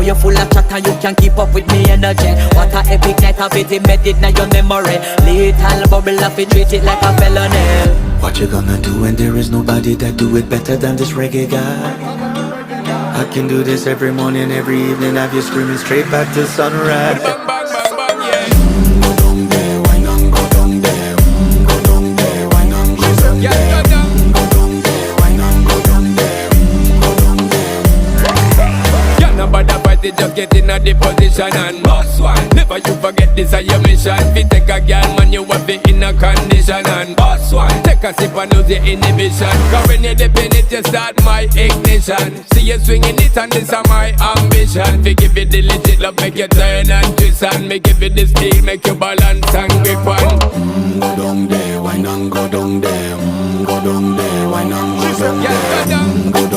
you full of chatter, you can't keep up with me energy. What a epic night of it, embedded now your memory. Little bubble of it, treat it like a felony. What you gonna do when there is nobody that do it better than this reggae guy? I can do this every morning, every evening, have you screaming straight back to sunrise. Bang, bang, bang, bang, yeah. Go down there, why not go down there? Go down there, why not go down there? Yeah, go down. Go down there, why not go down there? Go down there. Yeah, nobody fight it, just get in a the position and boss one. Never you forget this is your mission. Fi take a girl, man, you have it in a condition and boss one. Take a sip and lose your inhibition. Cause when you dip in it, you start my ignition. See you swinging it and this is my ambition. Fi give it the legit love, make you turn and twist and make give it the steel, make you balance and grip on. Go down there, why not go down there? Go down there, why not go down Yeah, go there? down. Go down.